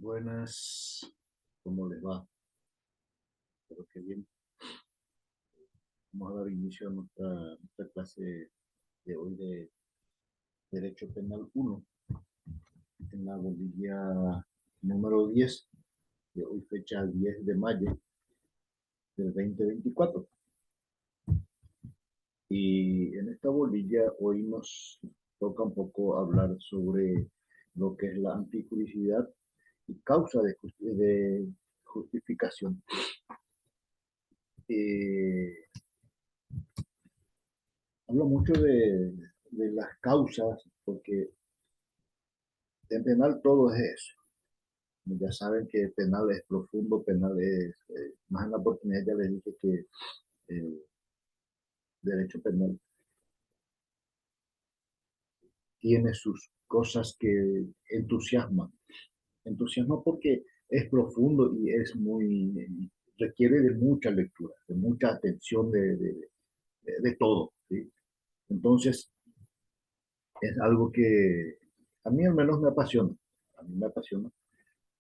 Buenas, ¿cómo les va? Espero que bien. Vamos a dar inicio a nuestra clase de hoy de Derecho Penal 1 en la bolilla número 10, de hoy fecha 10 de mayo del 2024. Y en esta bolilla hoy nos toca un poco hablar sobre lo que es la antijuricidad y causa de justificación. Eh, Hablo mucho de las causas, porque en penal todo es eso. Ya saben que penal es profundo, penal es, más en la oportunidad ya les dije que el derecho penal tiene sus cosas que entusiasman. Entusiasma porque es profundo y es muy, requiere de mucha lectura, de mucha atención de todo, ¿sí? Entonces, es algo que a mí al menos me apasiona. A mí me apasiona.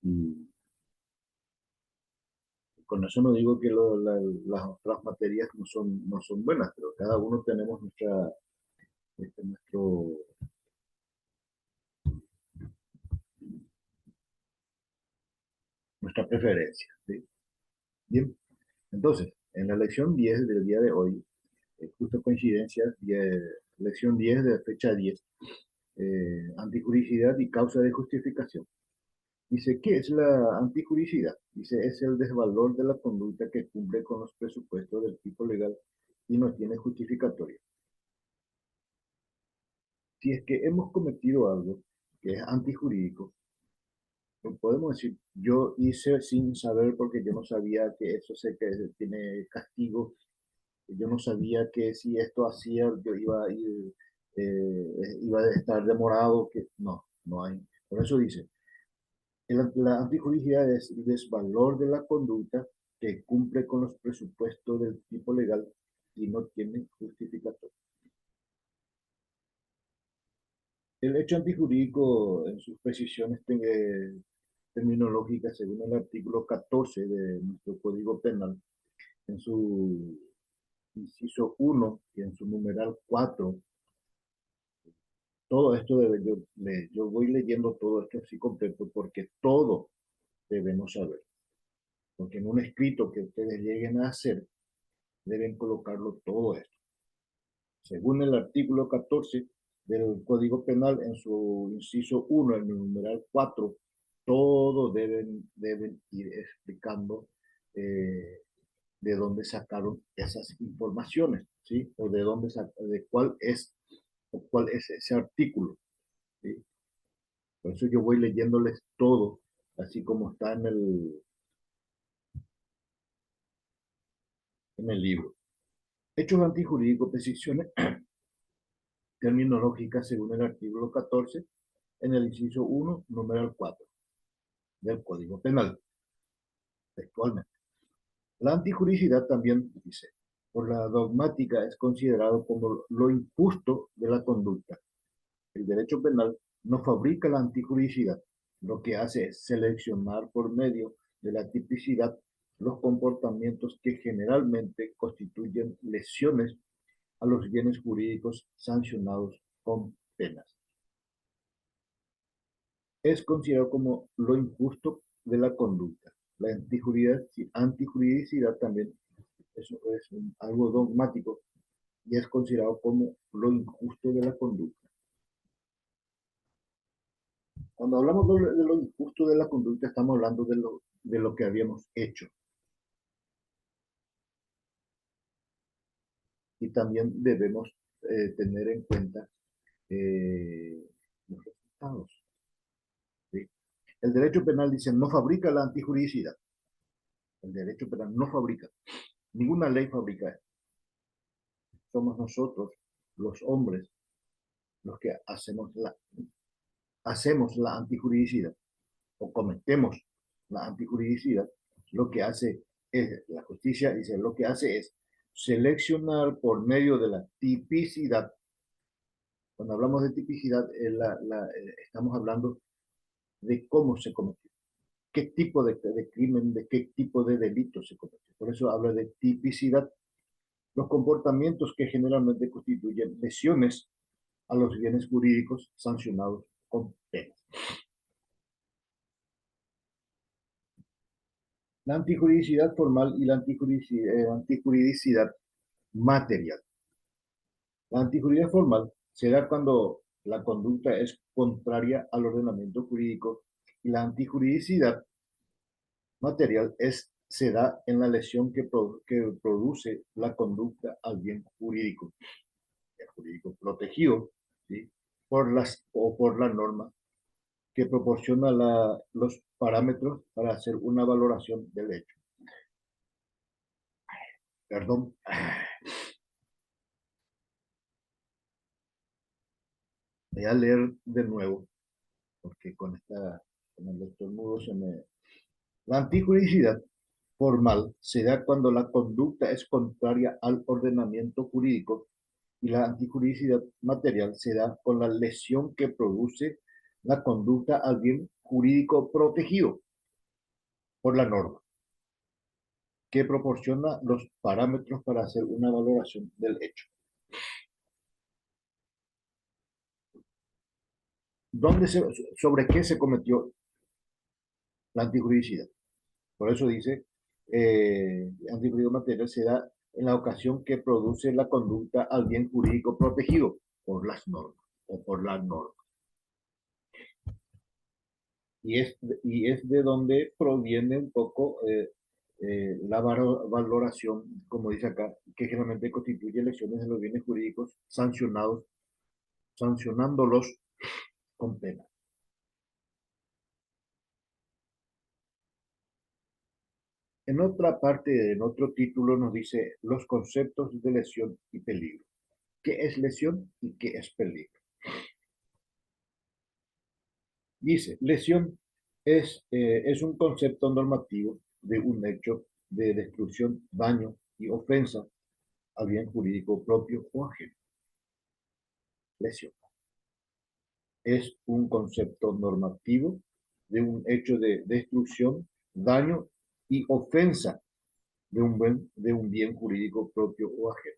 Y con eso no digo que las otras materias no son buenas, pero cada uno tenemos nuestro, nuestra preferencia, ¿sí? Bien, entonces, en la lección 10 del día de hoy, justo coincidencia, lección 10 de fecha 10, antijuricidad y causa de justificación. Dice, ¿qué es la antijuricidad? Dice, es el desvalor de la conducta que cumple con los presupuestos del tipo legal y no tiene justificatoria. Si es que hemos cometido algo que es antijurídico, podemos decir, yo hice sin saber porque yo no sabía que eso que tiene castigo, yo no sabía que si esto hacía yo iba a ir, iba a estar demorado, que no hay. Por eso dice, la antijuricidad es el desvalor de la conducta que cumple con los presupuestos del tipo legal y no tiene justificatorio. El hecho antijurídico en sus precisiones terminológicas, según el artículo 14 de nuestro Código Penal, en su inciso 1 y en su numeral 4, todo esto yo voy leyendo todo esto así completo porque todo debemos saber. Porque en un escrito que ustedes lleguen a hacer, deben colocarlo todo esto. Según el artículo 14 del Código Penal, en su inciso 1, en el numeral 4, todo deben ir explicando de dónde sacaron esas informaciones, ¿sí? O de cuál es ese artículo, ¿sí? Por eso yo voy leyéndoles todo, así como está en el libro. Hechos antijurídicos, precisiones terminológicas según el artículo 14, en el inciso 1, numeral 4 del Código Penal, textualmente. La antijuricidad también dice, por la dogmática es considerado como lo injusto de la conducta. El derecho penal no fabrica la antijuricidad, lo que hace es seleccionar por medio de la tipicidad los comportamientos que generalmente constituyen lesiones a los bienes jurídicos sancionados con penas. Es considerado como lo injusto de la conducta. La antijuridicidad también es algo dogmático y es considerado como lo injusto de la conducta. Cuando hablamos de lo injusto de la conducta, estamos hablando de lo que habíamos hecho. Y también debemos tener en cuenta los resultados, ¿sí? El derecho penal dice no fabrica la antijuridicidad. El derecho penal no fabrica. Ninguna ley fabrica esto. Somos nosotros, los hombres, los que hacemos la antijuridicidad o cometemos la antijuridicidad. Lo que hace es, la justicia dice, lo que hace es seleccionar por medio de la tipicidad. Cuando hablamos de tipicidad, estamos hablando de cómo se cometió. qué tipo de crimen, de qué tipo de delito se comete. Por eso habla de tipicidad. Los comportamientos que generalmente constituyen lesiones a los bienes jurídicos sancionados con penas. La antijuridicidad formal y la antijuridicidad material. La antijuridicidad formal se da cuando la conducta es contraria al ordenamiento jurídico y la antijuridicidad material se da en la lesión que produce la conducta al bien jurídico, el jurídico protegido, ¿sí? por la norma que proporciona los parámetros para hacer una valoración del hecho. Perdón. Voy a leer de nuevo, porque con el estornudo se me... La antijuridicidad formal se da cuando la conducta es contraria al ordenamiento jurídico y la antijuridicidad material se da con la lesión que produce la conducta al bien jurídico protegido por la norma, que proporciona los parámetros para hacer una valoración del hecho. ¿Sobre qué se cometió la antijuridicidad? Por eso dice, antijuridicidad material se da en la ocasión que produce la conducta al bien jurídico protegido por las normas o por la norma. Y es de donde proviene un poco la valoración, como dice acá, que generalmente constituye lesiones de los bienes jurídicos sancionándolos con pena. En otra parte, en otro título, nos dice los conceptos de lesión y peligro. ¿Qué es lesión y qué es peligro? Dice, lesión es un concepto normativo de un hecho de destrucción, daño y ofensa al bien jurídico propio o ajeno. Lesión es un concepto normativo de un hecho de destrucción, daño y ofensa de un bien jurídico propio o ajeno.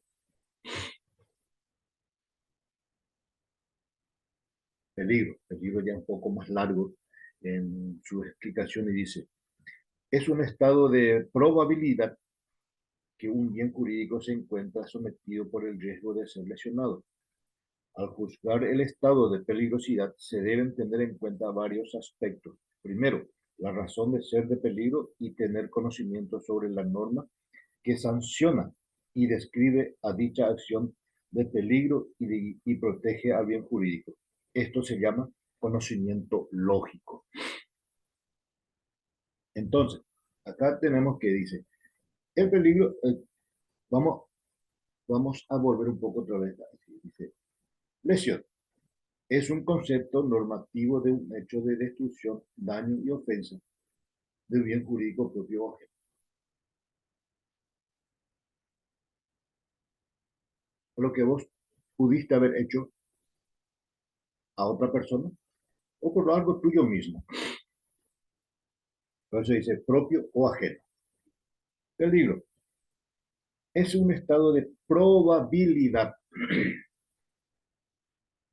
Peligro ya un poco más largo en su explicación y dice, es un estado de probabilidad que un bien jurídico se encuentra sometido por el riesgo de ser lesionado. Al juzgar el estado de peligrosidad se deben tener en cuenta varios aspectos. Primero, la razón de ser de peligro y tener conocimiento sobre la norma que sanciona y describe a dicha acción de peligro y protege al bien jurídico. Esto se llama conocimiento lógico. Entonces, acá tenemos que dice, el peligro, vamos, vamos a volver un poco otra vez. Dice, lesión es un concepto normativo de un hecho de destrucción, daño y ofensa del bien jurídico propio o ajeno. Lo que vos pudiste haber hecho a otra persona o por algo tuyo mismo. Por eso dice propio o ajeno. Peligro es un estado de probabilidad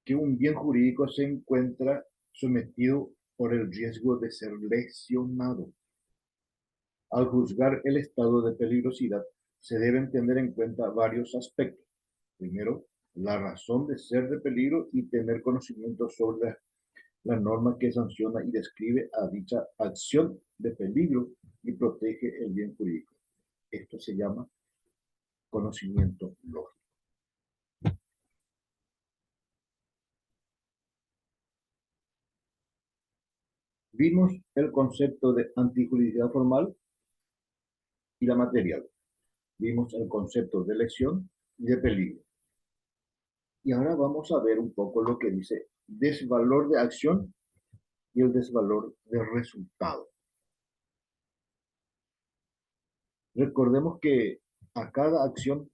que un bien jurídico se encuentra sometido por el riesgo de ser lesionado. Al juzgar el estado de peligrosidad, se deben tener en cuenta varios aspectos. Primero, la razón de ser de peligro y tener conocimiento sobre la norma que sanciona y describe a dicha acción de peligro y protege el bien jurídico. Esto se llama conocimiento lógico. Vimos el concepto de antijuridicidad formal y la material. Vimos el concepto de lesión y de peligro. Y ahora vamos a ver un poco lo que dice desvalor de acción y el desvalor de resultado. Recordemos que a cada acción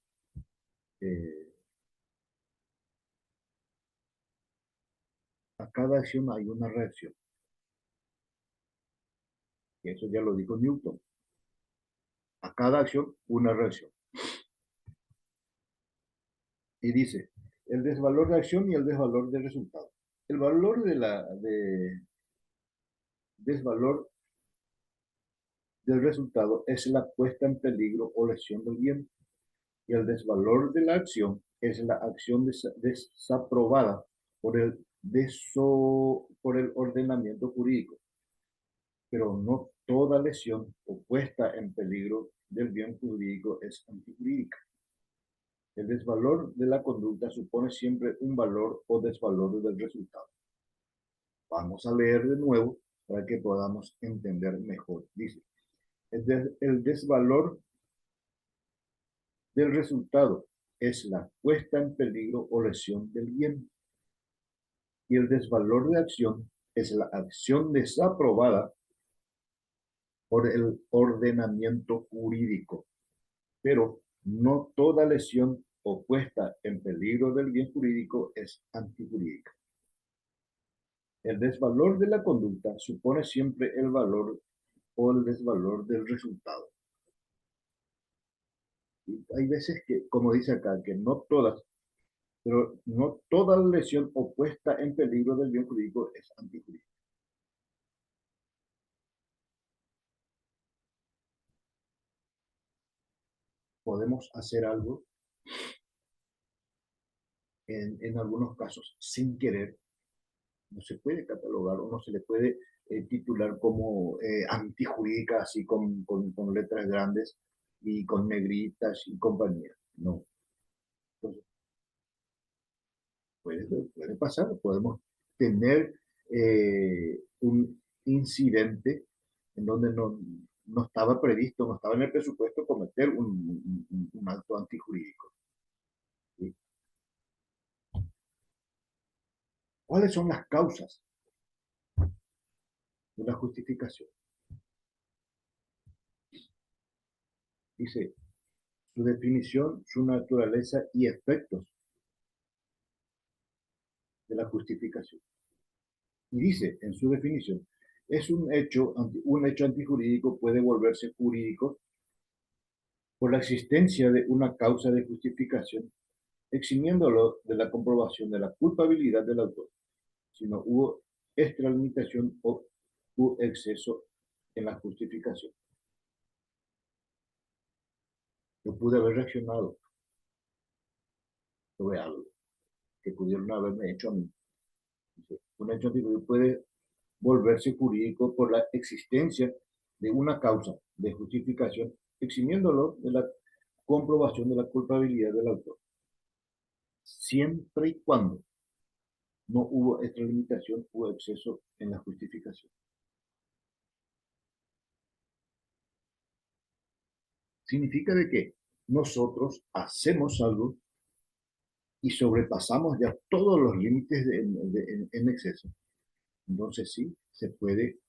eh, hay una reacción. Y eso ya lo dijo Newton. A cada acción, una reacción. Y dice, el desvalor de acción y el desvalor de resultado. El valor de desvalor del resultado es la puesta en peligro o lesión del bien. Y el desvalor de la acción es la acción desaprobada por el ordenamiento jurídico. Pero no toda lesión o puesta en peligro del bien jurídico es antijurídica. El desvalor de la conducta supone siempre un valor o desvalor del resultado. Vamos a leer de nuevo para que podamos entender mejor. Dice, el desvalor del resultado es la puesta en peligro o lesión del bien. Y el desvalor de acción es la acción desaprobada por el ordenamiento jurídico. Pero no toda lesión o puesta en peligro del bien jurídico es antijurídica. El desvalor de la conducta supone siempre el valor o el desvalor del resultado. Y hay veces que, como dice acá, que no todas, pero no toda lesión o puesta en peligro del bien jurídico es antijurídica. Podemos hacer algo en algunos casos sin querer, no se puede catalogar o no se le puede titular como antijurídica, así con letras grandes y con negritas y compañía. No. Entonces, puede pasar, podemos tener un incidente en donde no estaba previsto, no estaba en el presupuesto cometer un acto antijurídico. ¿Sí? ¿Cuáles son las causas de la justificación? Dice, su definición, su naturaleza y efectos de la justificación. Y dice en su definición, es un hecho antijurídico puede volverse jurídico por la existencia de una causa de justificación, eximiéndolo de la comprobación de la culpabilidad del autor, si no hubo extralimitación o hubo exceso en la justificación. Yo pude haber reaccionado sobre algo que pudieron haberme hecho a mí. Un hecho antijurídico puede volverse jurídico por la existencia de una causa de justificación, eximiéndolo de la comprobación de la culpabilidad del autor, siempre y cuando no hubo extralimitación o exceso en la justificación. Significa de que nosotros hacemos algo y sobrepasamos ya todos los límites en exceso. Entonces sí, se puede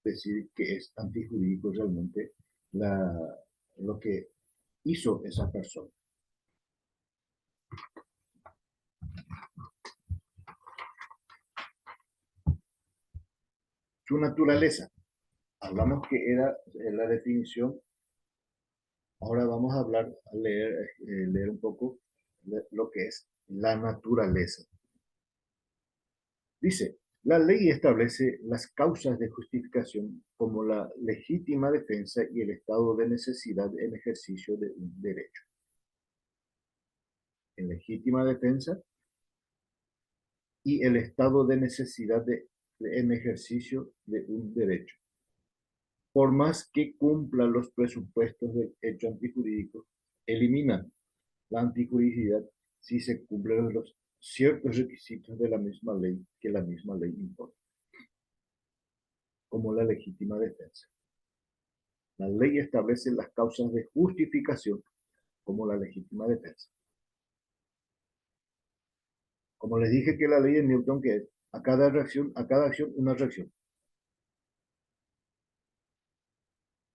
decir que es antijurídico realmente lo que hizo esa persona. Su naturaleza. Hablamos que era la definición. Ahora vamos a leer un poco lo que es la naturaleza. Dice, la ley establece las causas de justificación como la legítima defensa y el estado de necesidad en ejercicio de un derecho. En legítima defensa y el estado de necesidad en ejercicio de un derecho. Por más que cumplan los presupuestos del hecho antijurídico, eliminan la antijuridicidad si se cumplen los ciertos requisitos de la misma ley que la misma ley impone, como la legítima defensa. La ley establece las causas de justificación como la legítima defensa. Como les dije que la ley de Newton que es a cada acción una reacción.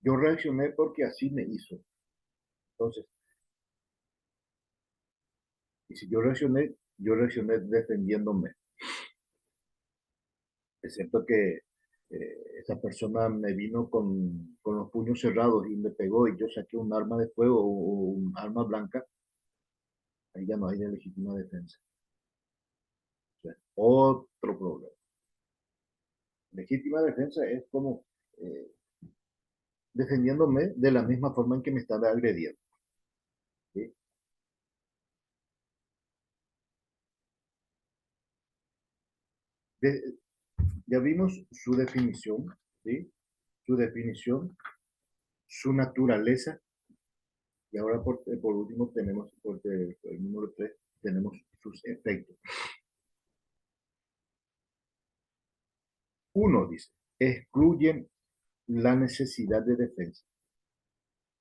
Yo reaccioné porque así me hizo. Entonces, y si yo reaccioné defendiéndome. Excepto que esa persona me vino con los puños cerrados y me pegó y yo saqué un arma de fuego o un arma blanca, ahí ya no hay de legítima defensa. O sea, otro problema. Legítima defensa es como eh, defendiéndome de la misma forma en que me estaba agrediendo. ¿Sí? De- ya vimos su definición, ¿sí? Su definición, su naturaleza, y ahora por último tenemos, porque el número 3, tenemos sus efectos. Uno dice, excluyen la necesidad de defensa.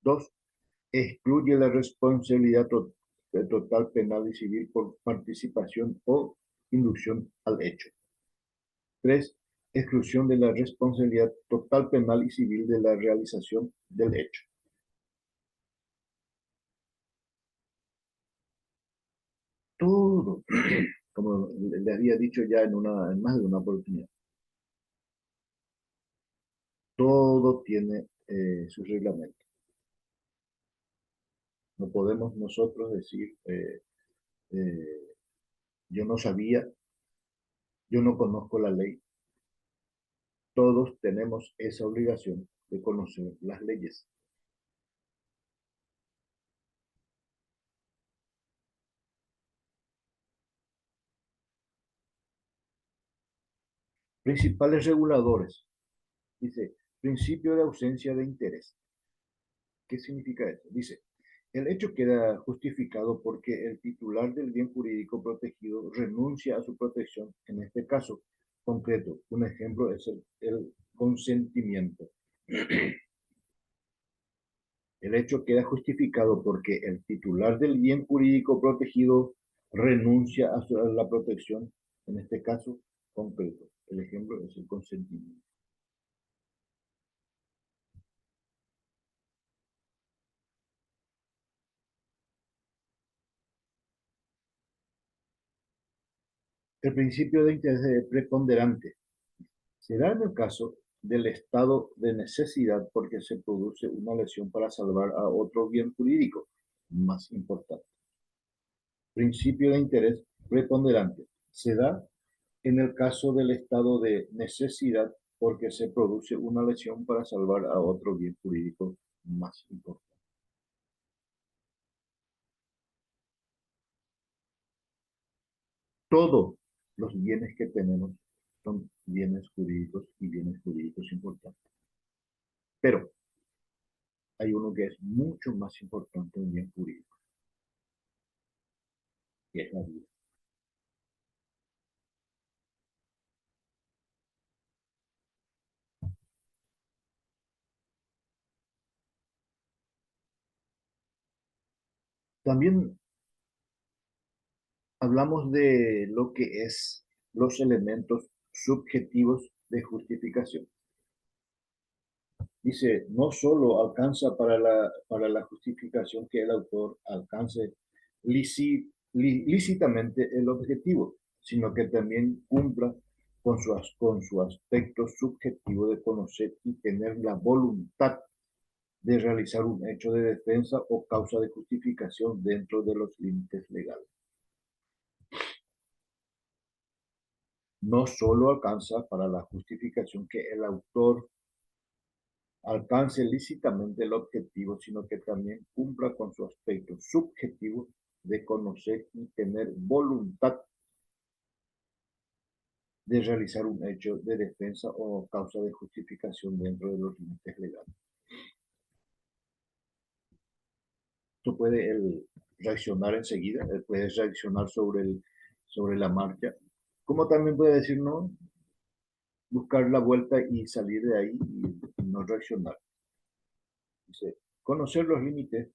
Dos, excluye la responsabilidad total penal y civil por participación o inducción al hecho. Tres, exclusión de la responsabilidad total penal y civil de la realización del hecho. Todo, como le había dicho ya en más de una oportunidad, todo tiene sus reglamentos. No podemos nosotros decir, eh, yo no sabía, yo no conozco la ley. Todos tenemos esa obligación de conocer las leyes. Principales reguladores. Dice, principio de ausencia de interés. ¿Qué significa eso? Dice, el hecho queda justificado porque el titular del bien jurídico protegido renuncia a su protección. En este caso concreto, un ejemplo es el consentimiento. El hecho queda justificado porque el titular del bien jurídico protegido renuncia a la protección. En este caso concreto, el ejemplo es el consentimiento. El principio de interés preponderante se da en el caso del estado de necesidad porque se produce una lesión para salvar a otro bien jurídico más importante. Principio de interés preponderante se da en el caso del estado de necesidad porque se produce una lesión para salvar a otro bien jurídico más importante. Todos los bienes que tenemos son bienes jurídicos y bienes jurídicos importantes. Pero hay uno que es mucho más importante, un bien jurídico, que es la vida. También hablamos de lo que es los elementos subjetivos de justificación. Dice, no solo alcanza para la justificación que el autor alcance lícitamente el objetivo, sino que también cumpla con su aspecto subjetivo de conocer y tener la voluntad de realizar un hecho de defensa o causa de justificación dentro de los límites legales. No solo alcanza para la justificación que el autor alcance lícitamente el objetivo, sino que también cumpla con su aspecto subjetivo de conocer y tener voluntad de realizar un hecho de defensa o causa de justificación dentro de los límites legales. Esto puede reaccionar enseguida, él puede reaccionar sobre la marcha, como también puede decir no, buscar la vuelta y salir de ahí y no reaccionar. Dice, conocer los límites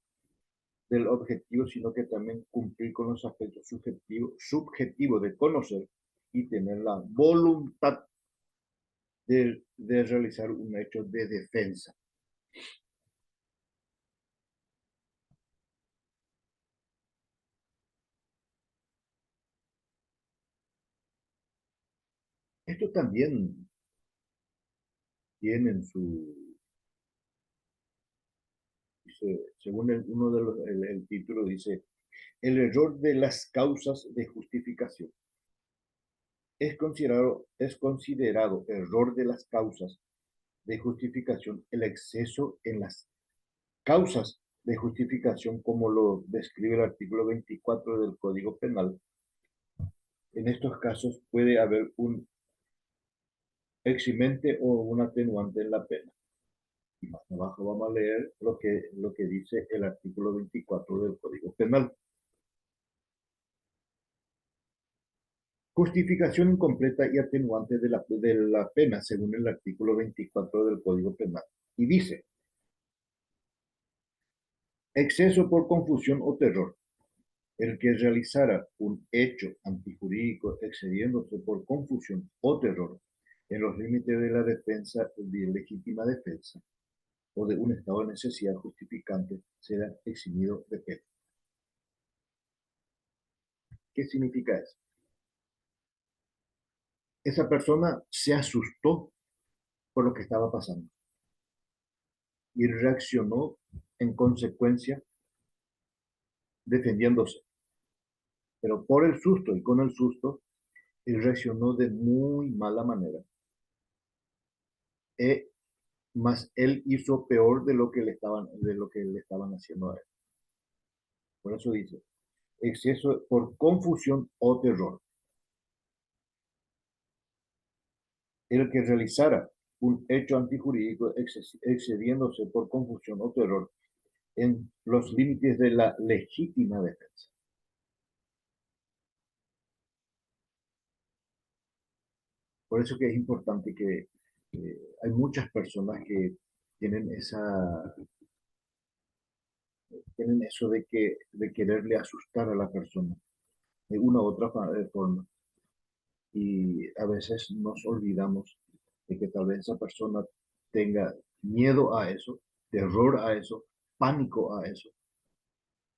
del objetivo, sino que también cumplir con los aspectos subjetivos de conocer y tener la voluntad de realizar un hecho de defensa. Esto también tienen según uno de el título dice, el error de las causas de justificación. Es considerado error de las causas de justificación el exceso en las causas de justificación, como lo describe el artículo 24 del Código Penal. En estos casos puede haber un eximente o un atenuante en la pena. Y más abajo vamos a leer lo que dice el artículo 24 del Código Penal. Justificación incompleta y atenuante de la pena, según el artículo 24 del Código Penal. Y dice, exceso por confusión o terror. El que realizara un hecho antijurídico excediéndose por confusión o terror en los límites de la defensa, de legítima defensa, o de un estado de necesidad justificante, será eximido de pena. ¿Qué significa eso? Esa persona se asustó por lo que estaba pasando y reaccionó en consecuencia defendiéndose. Pero por el susto y con el susto, él reaccionó de muy mala manera. Más él hizo peor de lo que le estaban haciendo a él. Por eso dice, exceso por confusión o terror. El que realizara un hecho antijurídico excediéndose por confusión o terror en los límites de la legítima defensa. Por eso que es importante que hay muchas personas que tienen tienen eso de quererle asustar a la persona de una u otra forma. Y a veces nos olvidamos de que tal vez esa persona tenga miedo a eso, terror a eso, pánico a eso.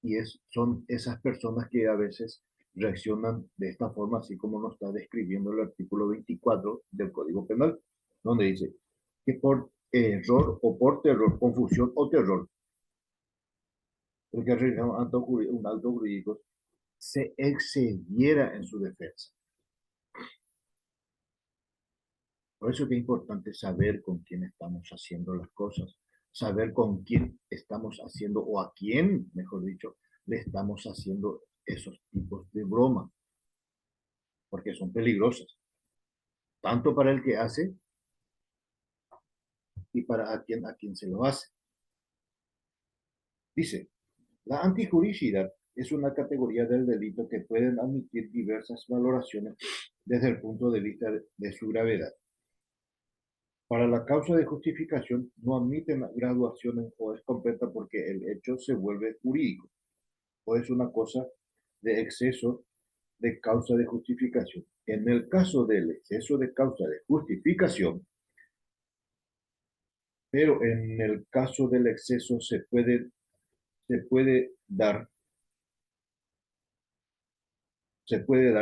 Y son esas personas que a veces reaccionan de esta forma, así como nos está describiendo el artículo 24 del Código Penal, donde dice que por error o por terror, confusión o terror, el que realiza un acto jurídico se excediera en su defensa. Por eso es que es importante saber con quién estamos haciendo las cosas, saber con quién estamos haciendo, o a quién, mejor dicho, le estamos haciendo esos tipos de broma, porque son peligrosas, tanto para el que hace y para a quien se lo hace. Dice, la antijuricidad es una categoría del delito que pueden admitir diversas valoraciones desde el punto de vista de su gravedad. Para la causa de justificación no admiten graduaciones o es completa porque el hecho se vuelve jurídico o es una cosa de exceso de causa de justificación. En el caso del exceso de causa de justificación, pero en el caso del exceso se puede dar,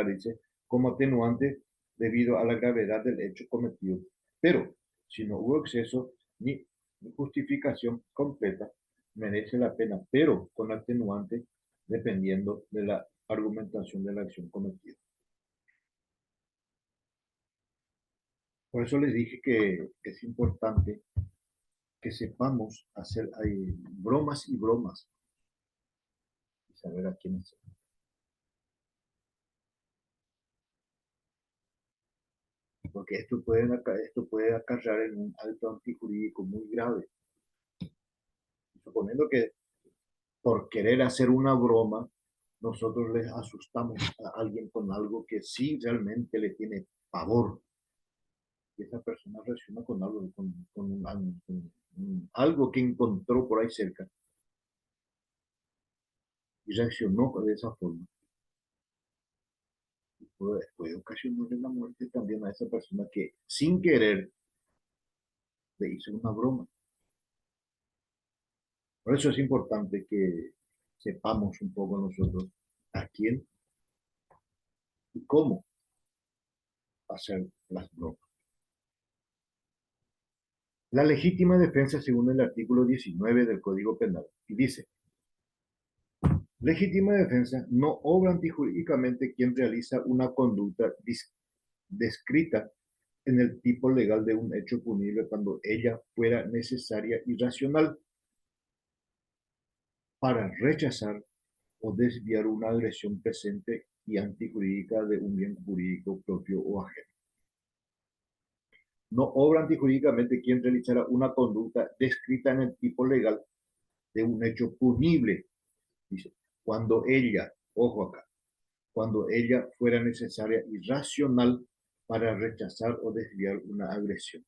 dice, como atenuante debido a la gravedad del hecho cometido. Pero si no hubo exceso ni justificación completa, merece la pena, pero con atenuante dependiendo de la argumentación de la acción cometida. Por eso les dije que es importante que sepamos hacer bromas y bromas y saber a quién hacer. Porque esto puede acarrear en un acto antijurídico muy grave. Suponiendo que por querer hacer una broma, nosotros les asustamos a alguien con algo que sí realmente le tiene pavor. Y esa persona reacciona con algo, con algo que encontró por ahí cerca y reaccionó de esa forma. Y puede ocasionarle la muerte también a esa persona que sin querer le hizo una broma. Por eso es importante que sepamos un poco nosotros a quién y cómo hacer las bromas. La legítima defensa según el artículo 19 del Código Penal. Y dice, legítima defensa no obra antijurídicamente quien realiza una conducta descrita en el tipo legal de un hecho punible cuando ella fuera necesaria y racional para rechazar o desviar una agresión presente y antijurídica de un bien jurídico propio o ajeno. No obra antijurídicamente quien realizara una conducta descrita en el tipo legal de un hecho punible, dice, cuando ella, ojo acá, cuando ella fuera necesaria y racional para rechazar o desviar una agresión.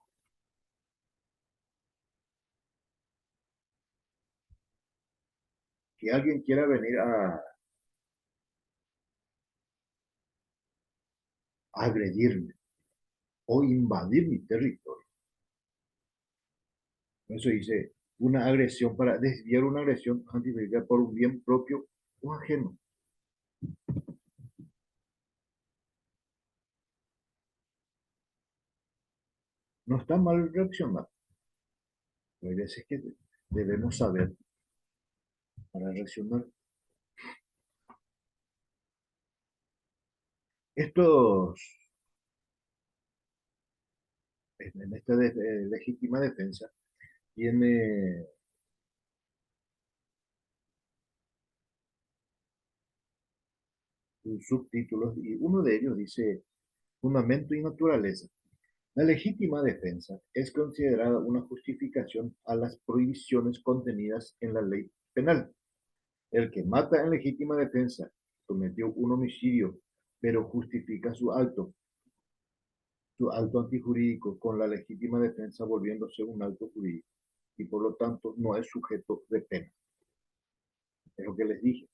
Que alguien quiera venir a agredirme o invadir mi territorio. Eso dice, una agresión para desviar una agresión antijurídica por un bien propio o ajeno. No está mal reaccionar, pero hay veces que debemos saber para reaccionar. Estos, en esta legítima defensa, tiene sus subtítulos y uno de ellos dice fundamento y naturaleza. La legítima defensa es considerada una justificación a las prohibiciones contenidas en la ley penal. El que mata en legítima defensa cometió un homicidio, pero justifica su acto antijurídico con la legítima defensa volviéndose un acto jurídico y por lo tanto no es sujeto de pena. Es lo que les dije.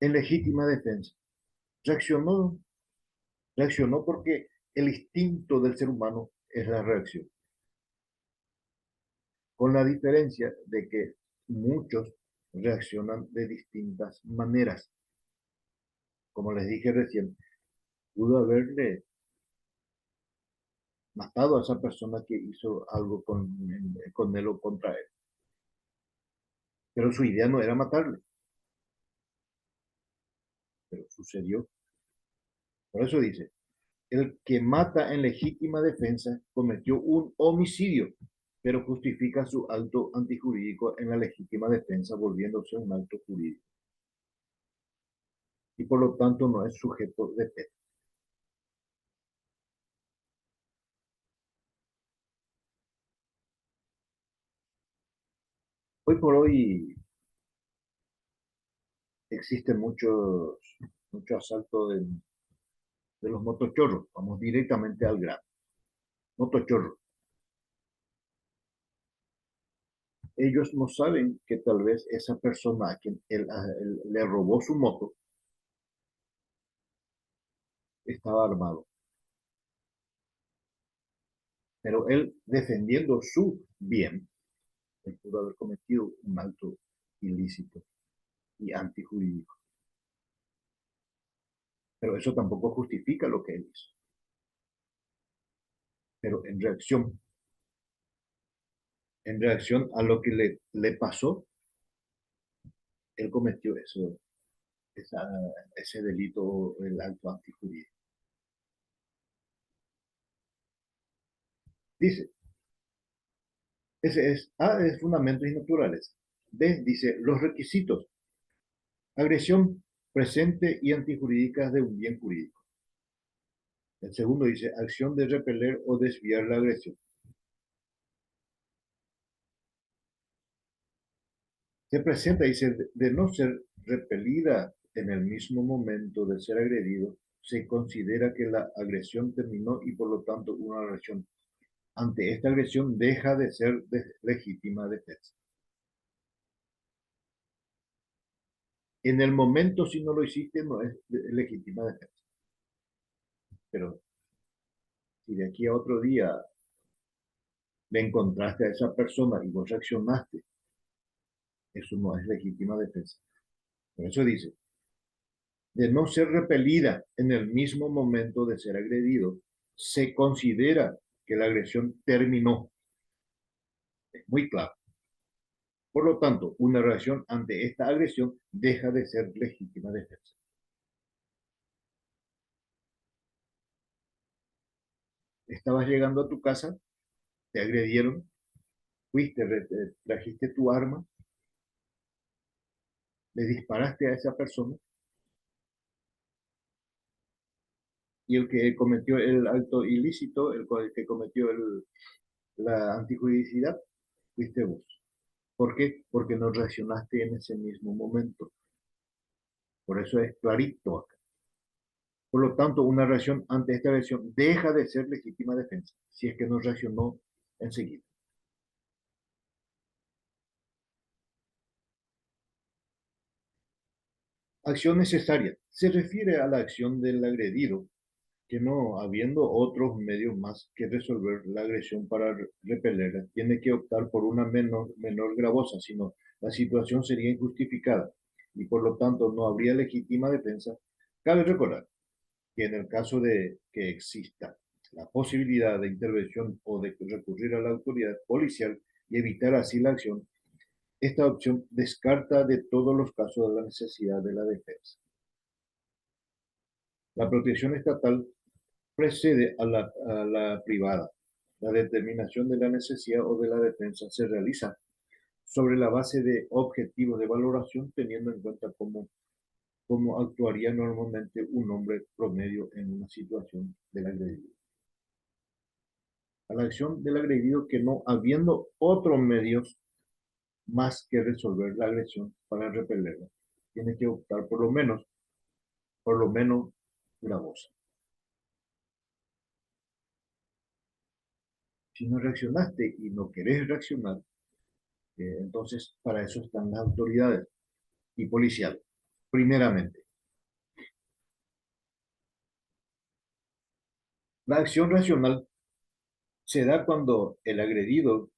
En legítima defensa reaccionó, reaccionó porque el instinto del ser humano es la reacción, con la diferencia de que muchos reaccionan de distintas maneras. Como les dije recién, pudo haberle matado a esa persona que hizo algo con él o contra él. Pero su idea no era matarle, pero sucedió. Por eso dice, el que mata en legítima defensa cometió un homicidio, pero justifica su acto antijurídico en la legítima defensa volviéndose un acto jurídico. Y por lo tanto no es sujeto de pena. Hoy por hoy existe mucho asalto de los motochorros. Vamos directamente al grano. Motochorros. Ellos no saben que tal vez esa persona a quien él le robó su moto estaba armado. Pero él, defendiendo su bien, él pudo haber cometido un acto ilícito y antijurídico. Pero eso tampoco justifica lo que él hizo. Pero en reacción a lo que le pasó, él cometió esa, ese delito, el acto antijurídico. Dice, ese es A, es fundamentos y naturales. B, dice, los requisitos. Agresión presente y antijurídica de un bien jurídico. El segundo dice, acción de repeler o desviar la agresión. Se presenta, dice, de no ser repelida en el mismo momento de ser agredido, se considera que la agresión terminó y por lo tanto una agresión. Ante esta agresión deja de ser legítima defensa. En el momento, si no lo hiciste, no es legítima defensa. Pero si de aquí a otro día le encontraste a esa persona y vos reaccionaste, eso no es legítima defensa. Por eso dice, de no ser repelida en el mismo momento de ser agredido, se considera que la agresión terminó. Es muy claro. Por lo tanto, una reacción ante esta agresión deja de ser legítima defensa. Estabas llegando a tu casa, te agredieron, fuiste, trajiste tu arma, le disparaste a esa persona y el que cometió el acto ilícito, el que cometió la antijuridicidad, fuiste vos. ¿Por qué? Porque no reaccionaste en ese mismo momento. Por eso es clarito acá. Por lo tanto, una reacción ante esta agresión deja de ser legítima defensa si es que no reaccionó enseguida. Acción necesaria. Se refiere a la acción del agredido que no habiendo otros medios más que resolver la agresión para repelerla, tiene que optar por una menor gravosa, sino la situación sería injustificada y por lo tanto no habría legítima defensa. Cabe recordar que en el caso de que exista la posibilidad de intervención o de recurrir a la autoridad policial y evitar así la acción, esta opción descarta de todos los casos la necesidad de la defensa. La protección estatal precede a la privada. La determinación de la necesidad o de la defensa se realiza sobre la base de objetivos de valoración, teniendo en cuenta cómo actuaría normalmente un hombre promedio en una situación del agredido. A la acción del agredido que no habiendo otros medios más que resolver la agresión para repelerla, tiene que optar por lo menos gravosa. Si no reaccionaste y no querés reaccionar, entonces para eso están las autoridades y policiales. Primeramente, la acción racional se da cuando el agredido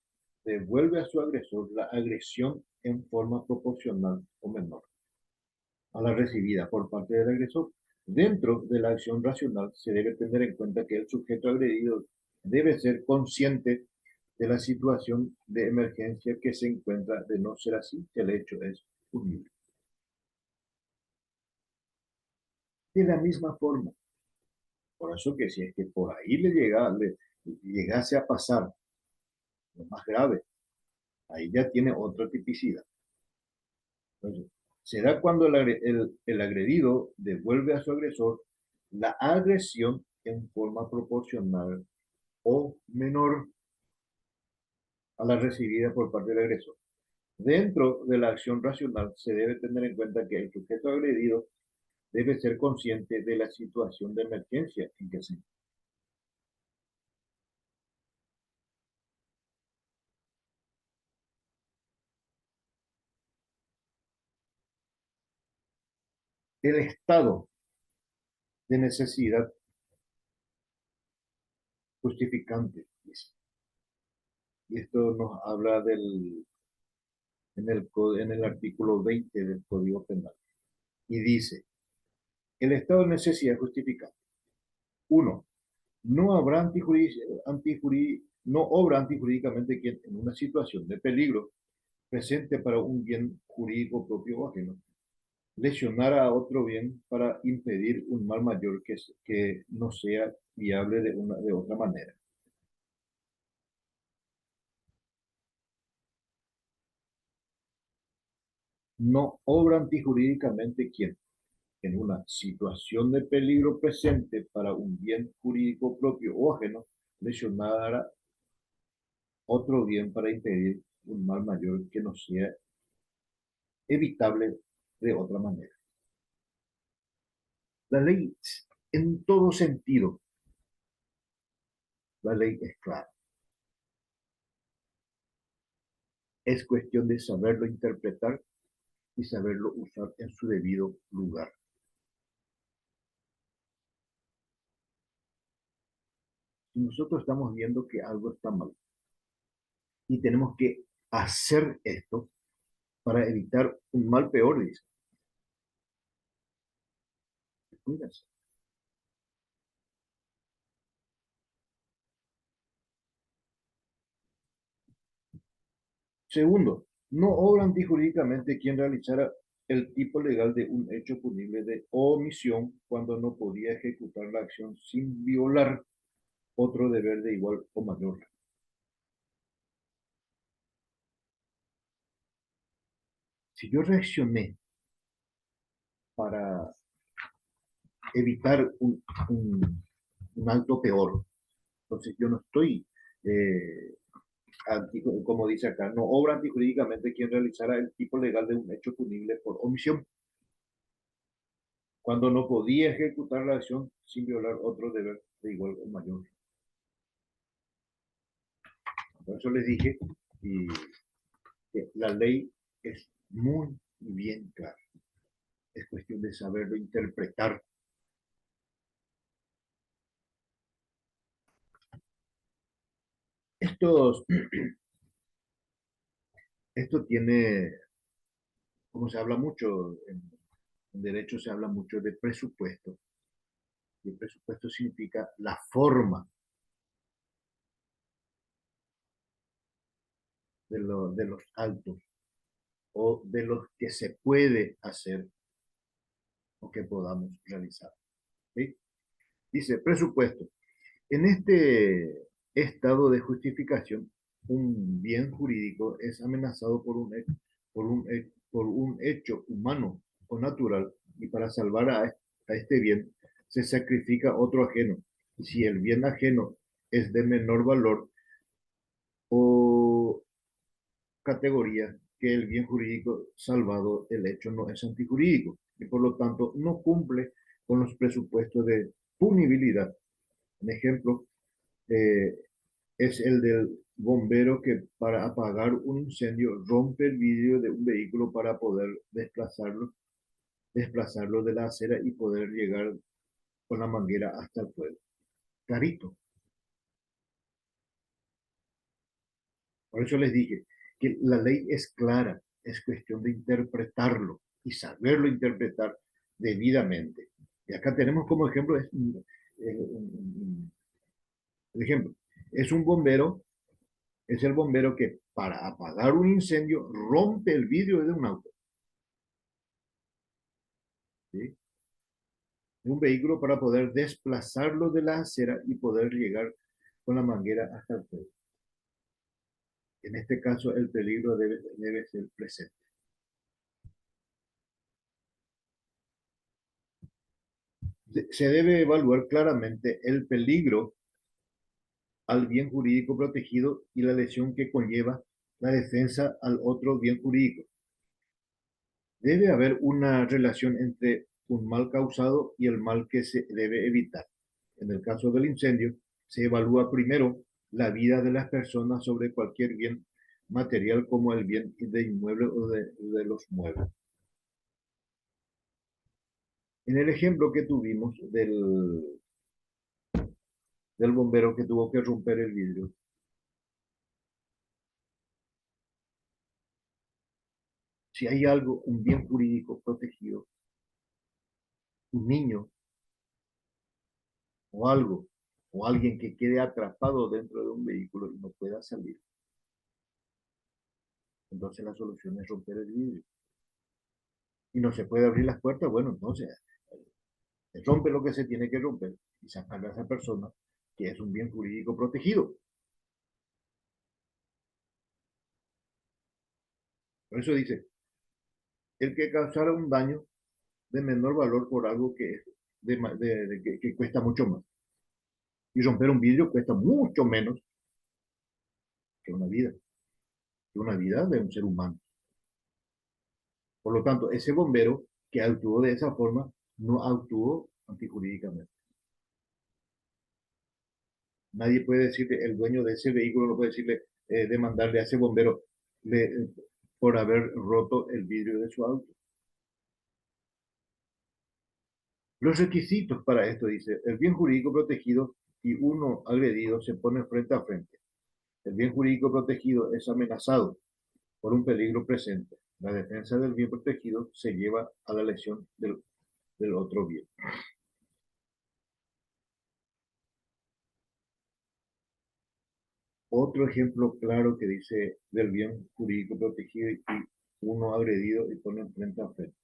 devuelve a su agresor la agresión en forma proporcional o menor a la recibida por parte del agresor. Dentro de la acción racional se debe tener en cuenta que el sujeto agredido debe ser consciente de la situación de emergencia que se encuentra. De no ser así, el hecho es punible. De la misma forma, por eso que si es que por ahí le llegase a pasar lo más grave, ahí ya tiene otra tipicidad. Entonces, se da cuando el agredido devuelve a su agresor la agresión en forma proporcional o menor a la recibida por parte del agresor. Dentro de la acción racional se debe tener en cuenta que el sujeto agredido debe ser consciente de la situación de emergencia en que se encuentra. El estado de necesidad justificante, y esto nos habla en el artículo 20 del Código Penal, y dice, el estado de necesidad justificante. Uno, no habrá no obra antijurídicamente quien en una situación de peligro presente para un bien jurídico propio o ajeno, lesionara a otro bien para impedir un mal mayor que no sea viable de otra manera. No obra antijurídicamente quien en una situación de peligro presente para un bien jurídico propio o ajeno, lesionara otro bien para impedir un mal mayor que no sea evitable de otra manera. La ley, en todo sentido, la ley es clara. Es cuestión de saberlo interpretar y saberlo usar en su debido lugar. Si nosotros estamos viendo que algo está mal y tenemos que hacer esto para evitar un mal peor, dice, cuídense. Segundo, no obra antijurídicamente quien realizara el tipo legal de un hecho punible de omisión cuando no podía ejecutar la acción sin violar otro deber de igual o mayor. Si yo reaccioné para evitar un acto peor, entonces yo no estoy, eh, como dice acá, no obra antijurídicamente quien realizara el tipo legal de un hecho punible por omisión cuando no podía ejecutar la acción sin violar otro deber de igual o mayor. Por eso les dije y, que la ley es muy bien clara. Es cuestión de saberlo interpretar. Estos, esto tiene, como se habla mucho, en derecho se habla mucho de presupuesto. Y el presupuesto significa la forma de los actos o de los que se puede hacer o que podamos realizar. ¿Sí? Dice presupuesto. En este estado de justificación, un bien jurídico es amenazado por un hecho humano o natural y para salvar a este bien se sacrifica otro ajeno. Si el bien ajeno es de menor valor o categoría que el bien jurídico salvado, el hecho no es antijurídico y por lo tanto no cumple con los presupuestos de punibilidad. Un ejemplo, eh, es el del bombero que para apagar un incendio rompe el vidrio de un vehículo para poder desplazarlo de la acera y poder llegar con la manguera hasta el fuego. Clarito. Por eso les dije que la ley es clara, es cuestión de interpretarlo y saberlo interpretar debidamente. Y acá tenemos como ejemplo, el ejemplo, es un bombero, es el bombero que para apagar un incendio rompe el vidrio de un auto. ¿Sí? Un vehículo para poder desplazarlo de la acera y poder llegar con la manguera hasta el fuego. En este caso, el peligro debe ser presente. Se debe evaluar claramente el peligro al bien jurídico protegido y la lesión que conlleva la defensa al otro bien jurídico. Debe haber una relación entre un mal causado y el mal que se debe evitar. En el caso del incendio, se evalúa primero la vida de las personas sobre cualquier bien material como el bien de inmueble o de los muebles. En el ejemplo que tuvimos del bombero que tuvo que romper el vidrio, si hay algo, un bien jurídico protegido, un niño o algo, o alguien que quede atrapado dentro de un vehículo y no pueda salir, entonces la solución es romper el vidrio. Y no se puede abrir las puertas, bueno, entonces se rompe lo que se tiene que romper y sacarle a esa persona que es un bien jurídico protegido. Por eso dice, el que causara un daño de menor valor por algo que, es que cuesta mucho más. Y romper un vidrio cuesta mucho menos que una vida de un ser humano. Por lo tanto, ese bombero que actuó de esa forma no actuó antijurídicamente. Nadie puede decirle, el dueño de ese vehículo no puede decirle, demandarle a ese bombero le, por haber roto el vidrio de su auto. Los requisitos para esto dice, el bien jurídico protegido y uno agredido se ponen frente a frente. El bien jurídico protegido es amenazado por un peligro presente. La defensa del bien protegido se lleva a la lesión del otro bien. Otro ejemplo claro que dice del bien jurídico protegido y uno agredido y pone frente a frente.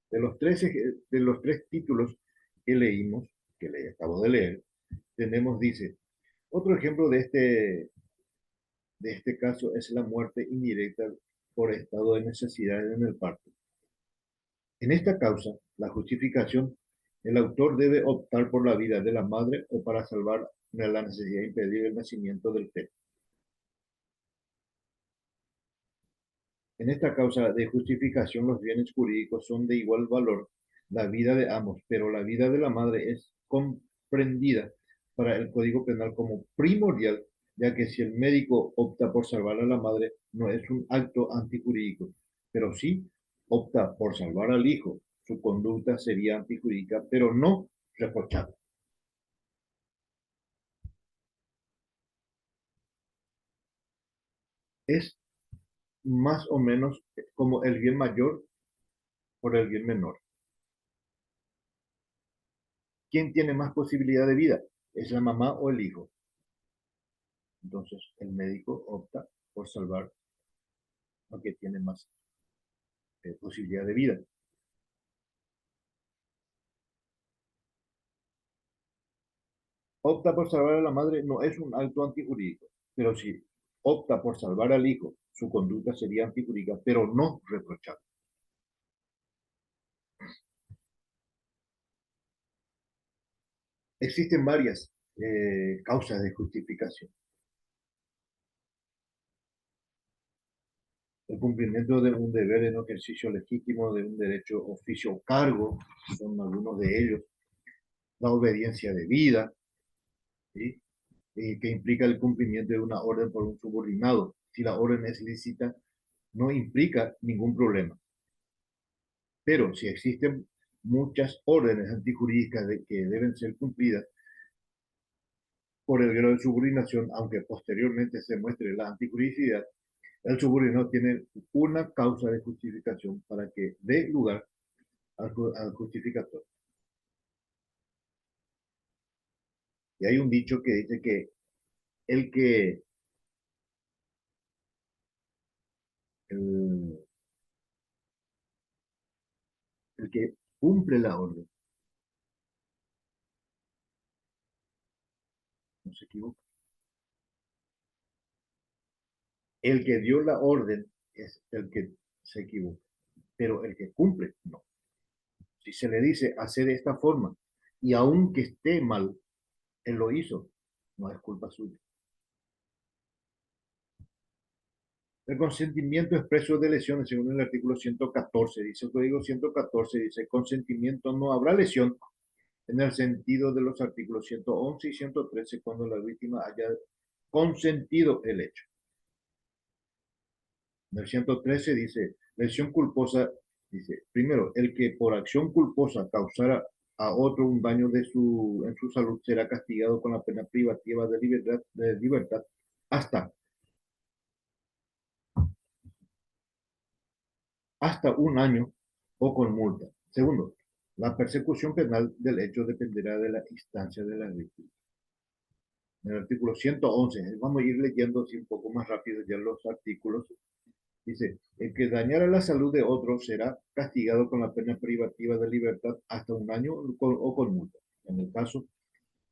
De los tres títulos que leímos, que le acabo de leer, tenemos, dice, otro ejemplo de este caso es la muerte indirecta por estado de necesidad en el parto. En esta causa, la justificación, el autor debe optar por la vida de la madre o para salvar la necesidad de impedir el nacimiento del feto. En esta causa de justificación, los bienes jurídicos son de igual valor, la vida de ambos, pero la vida de la madre es comprendida para el Código Penal como primordial, ya que si el médico opta por salvar a la madre, no es un acto antijurídico, pero sí opta por salvar al hijo, su conducta sería antijurídica, pero no reprochable. Es más o menos como el bien mayor por el bien menor. ¿Quién tiene más posibilidad de vida? ¿Es la mamá o el hijo? Entonces, el médico opta por salvar al que tiene más posibilidad de vida. Opta por salvar a la madre no es un acto antijurídico, pero si opta por salvar al hijo, su conducta sería antijurídica, pero no reprochable. Existen varias causas de justificación. El cumplimiento de un deber en ejercicio legítimo de un derecho, oficio o cargo, son algunos de ellos. La obediencia debida, ¿sí? Que implica el cumplimiento de una orden por un subordinado. Si la orden es lícita, no implica ningún problema. Pero si existen muchas órdenes antijurídicas que deben ser cumplidas por el grado de subordinación, aunque posteriormente se muestre la antijuridicidad, el subordinado tiene una causa de justificación para que dé lugar al justificatorio. Y hay un dicho que dice que el que, el, el que cumple la orden no se equivoca. El que dio la orden es el que se equivoca, pero el que cumple, no. Si se le dice hacer de esta forma y aunque esté mal, él lo hizo, no es culpa suya. El consentimiento expreso de lesiones, según el artículo 114, dice el código 114, dice consentimiento no habrá lesión en el sentido de los artículos 111 y 113 cuando la víctima haya consentido el hecho. En el 113 dice, lesión culposa, dice, primero, el que por acción culposa causara a otro un daño en su salud será castigado con la pena privativa de libertad hasta, hasta un año o con multa. Segundo, la persecución penal del hecho dependerá de la instancia de la víctima. En el artículo 111, vamos a ir leyendo así un poco más rápido ya los artículos. Dice, el que dañara la salud de otro será castigado con la pena privativa de libertad hasta un año o con multa. En el caso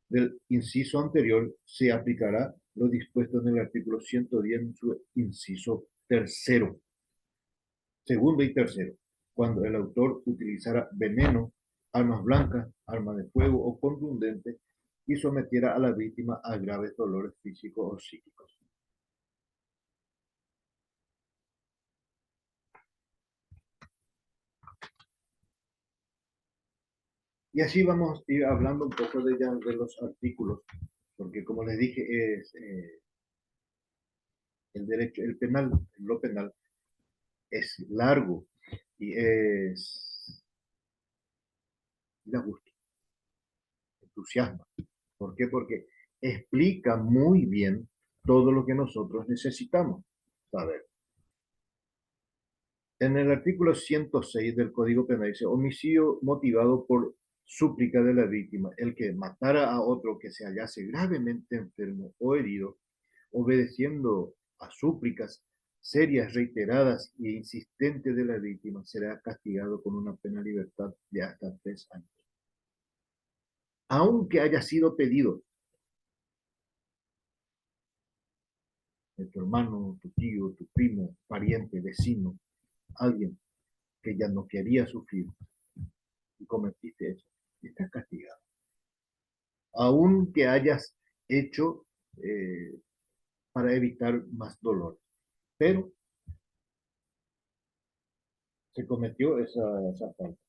del inciso anterior, se aplicará lo dispuesto en el artículo 110, en su inciso tercero, segundo y tercero, cuando el autor utilizara veneno, armas blancas, arma de fuego o contundente y sometiera a la víctima a graves dolores físicos o psíquicos. Y así vamos a ir hablando un poco de los artículos, porque como les dije, es el derecho, el penal, lo penal es largo y da gusto, entusiasma. ¿Por qué? Porque explica muy bien todo lo que nosotros necesitamos saber. En el artículo 106 del Código Penal dice, homicidio motivado por súplica de la víctima, el que matara a otro que se hallase gravemente enfermo o herido obedeciendo a súplicas serias, reiteradas e insistentes de la víctima, será castigado con una pena de libertad de hasta 3 años. Aunque haya sido pedido de tu hermano, tu tío, tu primo, pariente, vecino, alguien que ya no quería sufrir y cometiste eso, estás castigado. Aunque hayas hecho para evitar más dolor. Pero se cometió esa falta.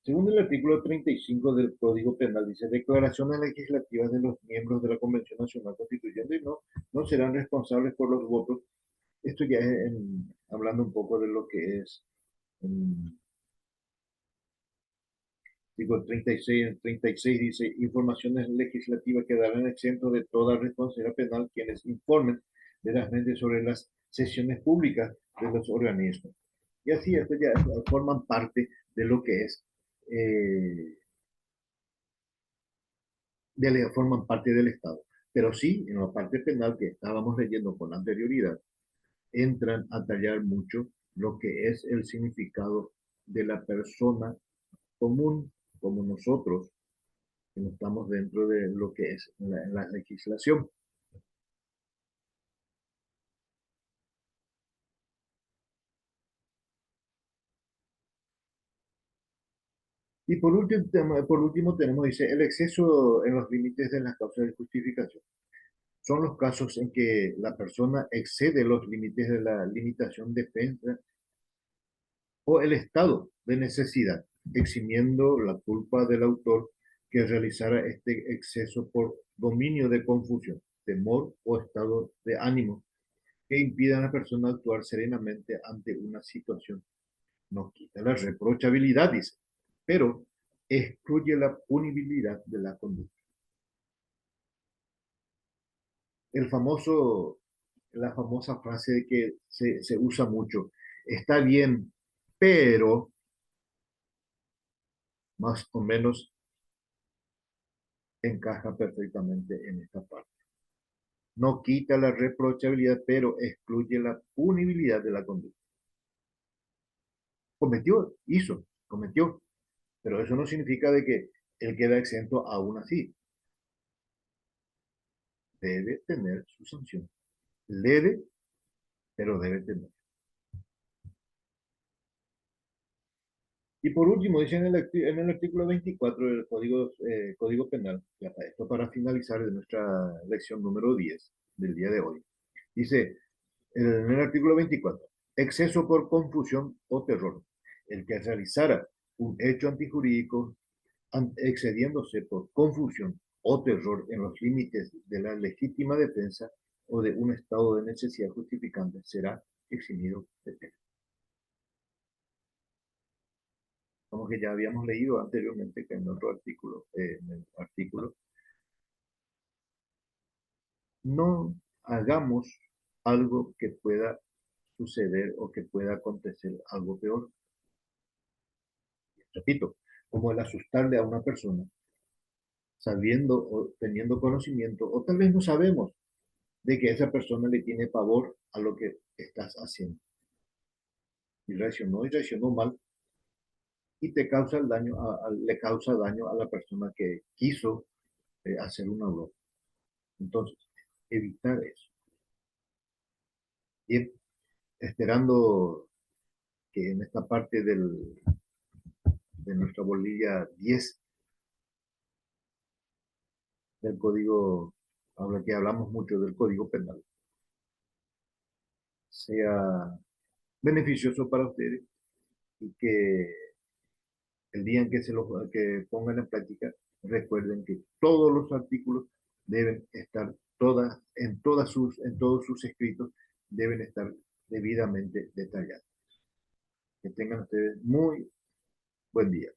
Según el artículo 35 del Código Penal, dice, declaraciones legislativas de los miembros de la Convención Nacional Constituyente no serán responsables por los votos. Esto ya es hablando un poco de lo que es artículo 36 dice, informaciones legislativas quedarán exentos de toda responsabilidad penal quienes informen verazmente sobre las sesiones públicas de los organismos. Y así esto ya forman parte de lo que es, forman parte del Estado. Pero sí, en la parte penal que estábamos leyendo con anterioridad, entran a tallar mucho lo que es el significado de la persona común, como nosotros, que no estamos dentro de lo que es la legislación. Y por último tenemos, dice, el exceso en los límites de las causas de justificación. Son los casos en que la persona excede los límites de la limitación de defensa o el estado de necesidad, eximiendo la culpa del autor que realizara este exceso por dominio de confusión, temor o estado de ánimo que impidan a la persona actuar serenamente ante una situación. No quita la reprochabilidad, dice, pero excluye la punibilidad de la conducta. El famoso, la famosa frase que se usa mucho, está bien, pero más o menos encaja perfectamente en esta parte. No quita la reprochabilidad, pero excluye la punibilidad de la conducta. Cometió, pero eso no significa de que él queda exento aún así. Debe tener su sanción. Leve, pero debe tener. Y por último, dice en el artículo 24 del Código Penal, ya para esto para finalizar de nuestra lección número 10 del día de hoy, dice en el artículo 24, exceso por confusión o terror. El que realizara un hecho antijurídico excediéndose por confusión o terror en los límites de la legítima defensa o de un estado de necesidad justificante será eximido de pena. Como que ya habíamos leído anteriormente que en otro artículo, no hagamos algo que pueda suceder o que pueda acontecer algo peor. Repito, como el asustarle a una persona, sabiendo o teniendo conocimiento, o tal vez no sabemos de que esa persona le tiene pavor a lo que estás haciendo. Y reaccionó mal, y te causa el daño, le causa daño a la persona que quiso hacer una broma. Entonces, evitar eso. Y esperando que en esta parte de nuestra bolilla 10 del código, ahora que hablamos mucho del código penal, sea beneficioso para ustedes y que el día en que se lo que pongan en práctica, recuerden que todos los artículos deben estar en todos sus escritos deben estar debidamente detallados. Que tengan ustedes muy buen día.